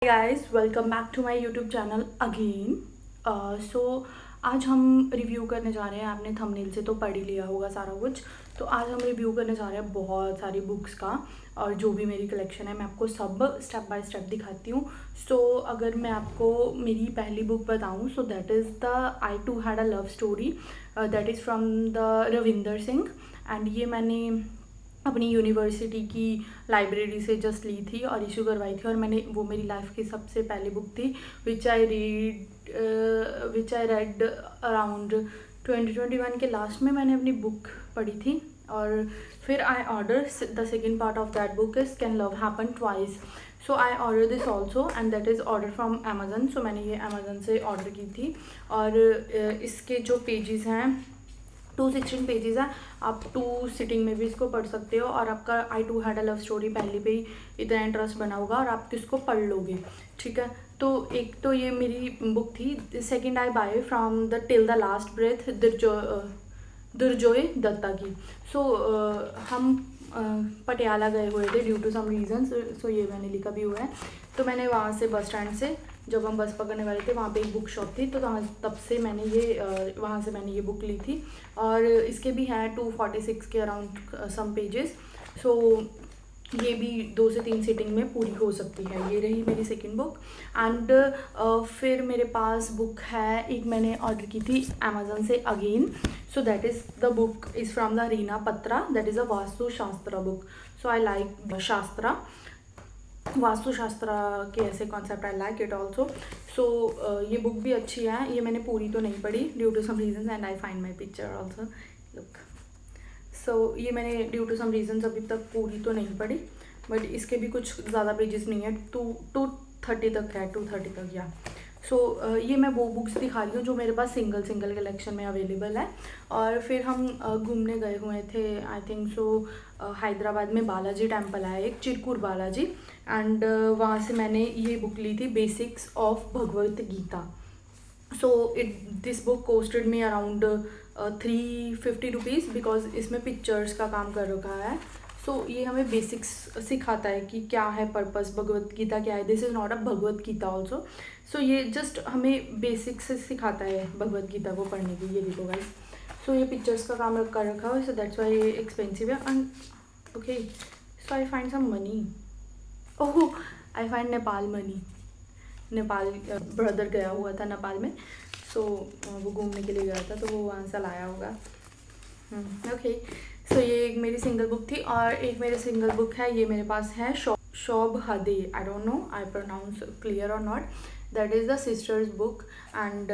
Guys welcome back to my YouTube channel again. So आज हम review करने जा रहे हैं। आपने थंबनेल से तो पढ़ ही लिया होगा सारा कुछ। तो आज हम रिव्यू करने जा रहे हैं बहुत सारी बुक्स का, और जो भी मेरी कलेक्शन है मैं आपको सब स्टेप बाय स्टेप दिखाती हूँ। सो अगर मैं आपको मेरी पहली बुक बताऊँ, so that is the I too had a love story, that is from the Ravinder Singh. And ये मैंने अपनी यूनिवर्सिटी की लाइब्रेरी से जस्ट ली थी और इशू करवाई थी, और मैंने वो मेरी लाइफ की सबसे पहली बुक थी विच आई रेड अराउंड 2021 के लास्ट में मैंने अपनी बुक पढ़ी थी। और फिर I order the second part of that book is can love happen twice. So I order this also and that is order from Amazon. So मैंने ये अमेजन से ऑर्डर की थी, और इसके जो पेजेस हैं 216 पेजेस है। आप 2 सिटिंग में भी इसको पढ़ सकते हो, और आपका I too had a love story पहले पे ही इतना इंटरेस्ट बना होगा और आप इसको पढ़ लोगे। ठीक है, तो एक तो ये मेरी बुक थी। Second I buy from the till the last breath Durjoy Datta की। सो हम पटियाला गए हुए थे due to some reasons. So ये मैंने लिखा भी हुआ है। तो मैंने वहाँ से बस स्टैंड से जब हम बस पकड़ने वाले थे, वहाँ पे एक बुक शॉप थी, तो तब से मैंने ये वहाँ से मैंने ये बुक ली थी। और इसके भी हैं 246 के अराउंड सम पेजेस। सो ये भी 2 से 3 सीटिंग में पूरी हो सकती है। ये रही मेरी सेकंड बुक। एंड फिर मेरे पास बुक है, एक मैंने ऑर्डर की थी अमेजन से again. So that is the book is from the Reena Patra, that is a Vastushastra book. So I like shastra, Vastushastra के ऐसे concept I like it also. So ये बुक भी अच्छी है। ये मैंने पूरी तो नहीं पढ़ी due to some reason, and I find my picture also look. So ये मैंने ड्यू टू सम रीजन अभी तक पूरी तो नहीं पढ़ी, बट इसके भी कुछ ज़्यादा पेजेस नहीं है, 230 तक है, 230 तक या। सो ये मैं वो बुक्स दिखा रही हूँ जो मेरे पास सिंगल कलेक्शन में अवेलेबल है। और फिर हम घूमने गए हुए थे, आई थिंक सो हैदराबाद में बालाजी टेम्पल है एक, चिरकुर बालाजी। एंड वहाँ से मैंने ये बुक ली थी, basics of Bhagavad Gita. So this book costed me around 350 rupees, because इसमें पिक्चर्स का काम कर रखा है। सो ये हमें बेसिक्स सिखाता है कि क्या है पर्पस, भगवत गीता क्या है। This is not a Bhagavad Gita also. So ये जस्ट हमें बेसिक्स से सिखाता है भगवत गीता को पढ़ने की। ये देखो गाइस, सो ये पिक्चर्स का काम कर रखा है, सो दैट्स वाई ये एक्सपेंसिव है। And okay, so I find some money. Oh, I find Nepal money. Nepal brother गया हुआ था नेपाल में, सो वो घूमने के लिए गया था, तो वो वहाँ से लाया होगा। ओके, सो ये एक मेरी सिंगल बुक थी। और एक मेरी सिंगल बुक है, ये मेरे पास है शोभ हदे, I don't know I pronounce clear or not, that is the sisters book. And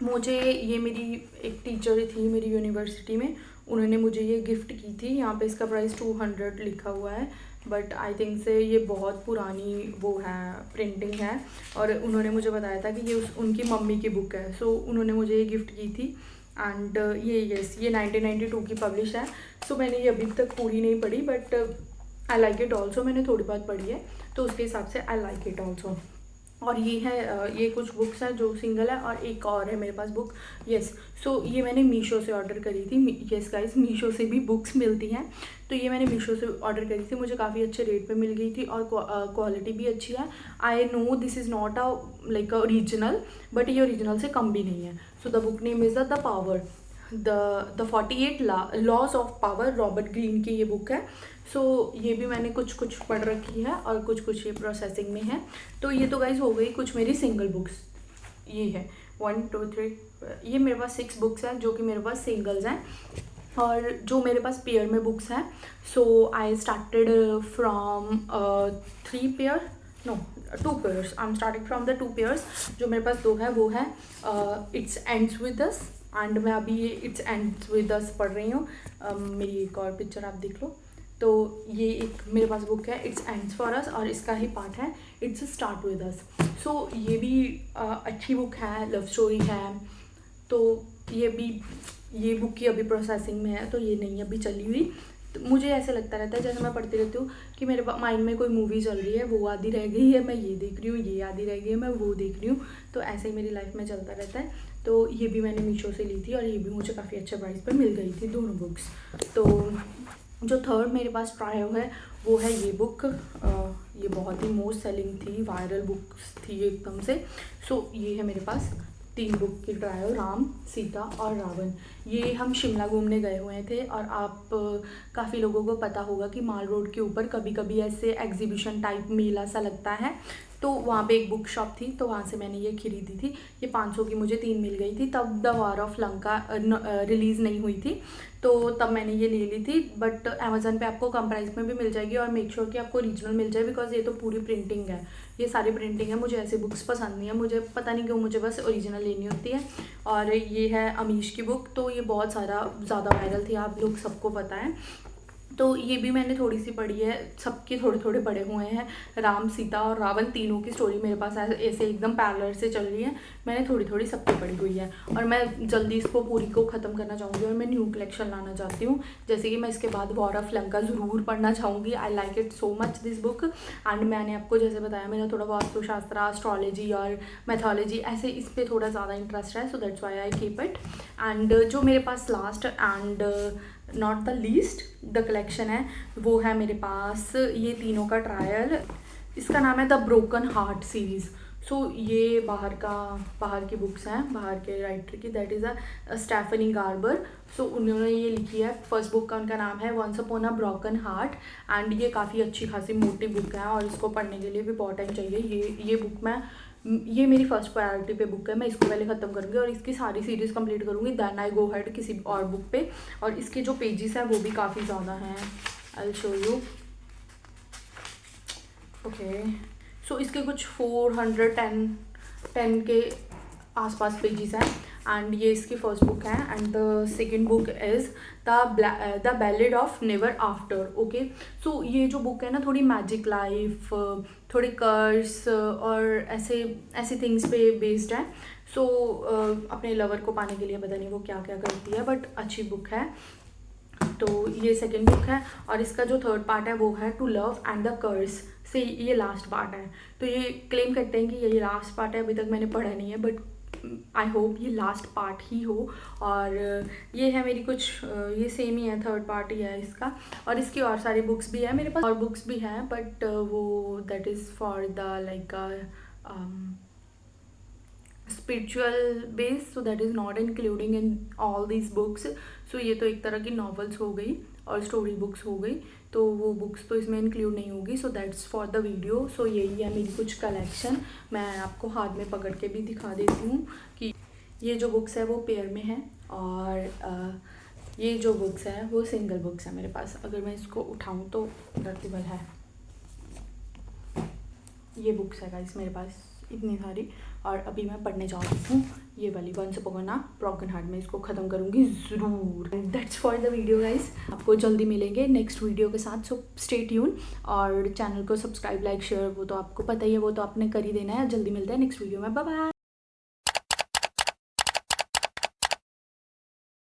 मुझे ये मेरी एक टीचर थी मेरी यूनिवर्सिटी में, उन्होंने मुझे ये गिफ्ट की थी। यहाँ पे इसका प्राइस 200 लिखा हुआ है, बट आई थिंक से ये बहुत पुरानी वो है, प्रिंटिंग है। और उन्होंने मुझे बताया था कि ये उनकी मम्मी की बुक है। सो उन्होंने मुझे ये गिफ्ट की थी। एंड ये 1992 की पब्लिश है। सो मैंने ये अभी तक पूरी नहीं पढ़ी, but I like it also. मैंने थोड़ी बहुत पढ़ी है, तो उसके हिसाब से आई लाइक इट ऑल्सो। और ये है ये कुछ बुक्स हैं जो सिंगल है, और एक और है मेरे पास बुक। यस, सो ये मैंने मीशो से ऑर्डर करी थी। यस गाइस, मीशो से भी बुक्स मिलती हैं। तो ये मैंने मीशो से ऑर्डर करी थी, मुझे काफ़ी अच्छे रेट पे मिल गई थी, और क्वालिटी भी अच्छी है। I know this is not a like original, but ये ओरिजिनल से कम भी नहीं है। So the book name is the power, the 48 laws of power, Robert Greene की ये बुक है। सो ये भी मैंने कुछ पढ़ रखी है, और कुछ ये प्रोसेसिंग में है। तो ये तो गाइज हो गई कुछ मेरी सिंगल बुक्स। ये है 1 2 3, ये मेरे पास 6 बुक्स हैं जो कि मेरे पास सिंगल्स हैं। और जो मेरे पास पेयर में बुक्स हैं, so I started from 3 pair, no 2 pairs. I am starting from the 2 pairs. जो मेरे पास 2 है वो है it's ends with us, and मैं अभी ये इट्स एंड्स विद अस पढ़ रही हूँ। मेरी एक और पिक्चर आप देख लो। तो ये एक मेरे पास बुक है इट्स एंड्स फॉर अस, और इसका ही पार्ट है इट्स स्टार्ट विद अस। सो ये भी अच्छी बुक है, लव स्टोरी है। तो ये बुक की अभी प्रोसेसिंग में है, तो ये नहीं अभी चली हुई। तो मुझे ऐसे लगता रहता है, जैसे मैं पढ़ती रहती हूँ, कि मेरे माइंड में कोई मूवी चल रही है, वो आधी रह गई है, मैं ये देख रही हूँ, ये आधी रह गई है, मैं वो देख रही हूँ। तो ऐसे ही मेरी लाइफ में चलता रहता है। तो ये भी मैंने मीशो से ली थी, और ये भी मुझे काफ़ी अच्छे प्राइस पर मिल गई थी, दोनों बुक्स। तो जो थर्ड मेरे पास ट्राई है वो है ये बुक, ये बहुत ही मोस्ट सेलिंग थी, वायरल बुक्स थी एकदम से। सो ये है मेरे पास 3 बुक की ट्रायल, राम, सीता और रावण। ये हम शिमला घूमने गए हुए थे और आप काफ़ी लोगों को पता होगा कि माल रोड के ऊपर कभी कभी ऐसे एग्जीबिशन टाइप मेला सा लगता है, तो वहाँ पे एक बुक शॉप थी, तो वहाँ से मैंने ये खरीदी थी। ये 500 की मुझे 3 मिल गई थी। तब the war of Lanka release नहीं हुई थी, तो तब मैंने ये ले ली थी। बट अमेज़न पे आपको कम प्राइस में भी मिल जाएगी, और मेक श्योर कि आपको ओरिजिनल मिल जाए, बिकॉज ये तो पूरी प्रिंटिंग है, ये सारी प्रिंटिंग है। मुझे ऐसी बुक्स पसंद नहीं है, मुझे पता नहीं क्यों, मुझे बस ओरिजिनल लेनी होती है। और ये है अमीश की बुक, तो ये बहुत ज़्यादा वायरल थी, आप लोग सबको पता है। तो ये भी मैंने थोड़ी सी पढ़ी है, सबके थोड़े थोड़े पढ़े हुए हैं। राम, सीता और रावण तीनों की स्टोरी मेरे पास ऐसे एकदम पैरेलल से चल रही है, मैंने थोड़ी थोड़ी सबकी पढ़ी हुई है। और मैं जल्दी इसको पूरी को ख़त्म करना चाहूँगी, और मैं न्यू कलेक्शन लाना चाहती हूँ। जैसे कि मैं इसके बाद वॉर ऑफ लंका ज़रूर पढ़ना चाहूँगी। आई like it so much this book. And मैंने आपको जैसे बताया, मेरा थोड़ा वास्तुशास्त्र, एस्ट्रोलॉजी और मैथोलॉजी ऐसे इस पर थोड़ा ज़्यादा इंटरेस्ट है, so that's why I keep it. And जो मेरे पास last and not the least the collection है, वो है मेरे पास ये तीनों का ट्रायल। इसका नाम है the broken heart series. So ये बाहर की बुक्स हैं, बाहर के राइटर की, that is a Stephanie Garber. So उन्होंने ये लिखी है। फर्स्ट बुक का उनका नाम है once upon a broken heart, and ये काफ़ी अच्छी खासी मोटी बुक है, और इसको पढ़ने के लिए भी बहुत टाइम चाहिए। ये बुक ये मेरी फर्स्ट प्रायोरिटी पे बुक है, मैं इसको पहले ख़त्म करूँगी और इसकी सारी सीरीज़ कंप्लीट करूँगी, देन आई गो हेड किसी और बुक पे। और इसके जो पेजेस हैं वो भी काफ़ी ज़्यादा हैं, I will show you. Okay, so इसके कुछ 410 के आसपास पेजेस हैं, एंड ये इसकी फर्स्ट बुक है। And the second book is the ballad of never after. Okay, so ये जो बुक है ना, थोड़ी मैजिक लाइफ, थोड़े कर्स और ऐसे थिंग्स पे बेस्ड है। सो अपने लवर को पाने के लिए पता नहीं वो क्या क्या करती है, बट अच्छी बुक है। तो ये सेकेंड बुक है, और इसका जो थर्ड पार्ट है वो है to love and the curse, से ये लास्ट पार्ट है। तो ये क्लेम करते हैं कि ये लास्ट पार्ट है, अभी तक मैंने पढ़ा नहीं है, बट आई होप ये लास्ट पार्ट ही हो। और ये है मेरी कुछ, ये सेम ही है, थर्ड पार्ट ही है इसका। और इसकी और सारी बुक्स भी है मेरे पास, और बुक्स भी हैं, बट वो that is for the like spiritual base, so that is not including in all these books. So ये तो एक तरह की नॉवेल्स हो गई और स्टोरी बुक्स हो गई, तो वो बुक्स तो इसमें इंक्लूड नहीं होगी। So that's for the video. So यही है मेरी कुछ कलेक्शन। मैं आपको हाथ में पकड़ के भी दिखा देती हूँ कि ये जो बुक्स है वो पेयर में है, और ये जो बुक्स है वो सिंगल बुक्स है मेरे पास। अगर मैं इसको उठाऊँ तो रद्दीबल है, ये बुक्स है गाइस मेरे पास इतनी सारी। और अभी मैं पढ़ने जा रही हूँ ये वाली once upon a broken heart, में इसको ख़त्म करूँगी ज़रूर। That's for the video guys, आपको जल्दी मिलेंगे नेक्स्ट वीडियो के साथ, सो स्टे ट्यून। और चैनल को सब्सक्राइब, लाइक, शेयर वो तो आपको पता ही है, वो तो आपने कर ही देना है। जल्दी मिलते हैं नेक्स्ट वीडियो में, बाय बाय।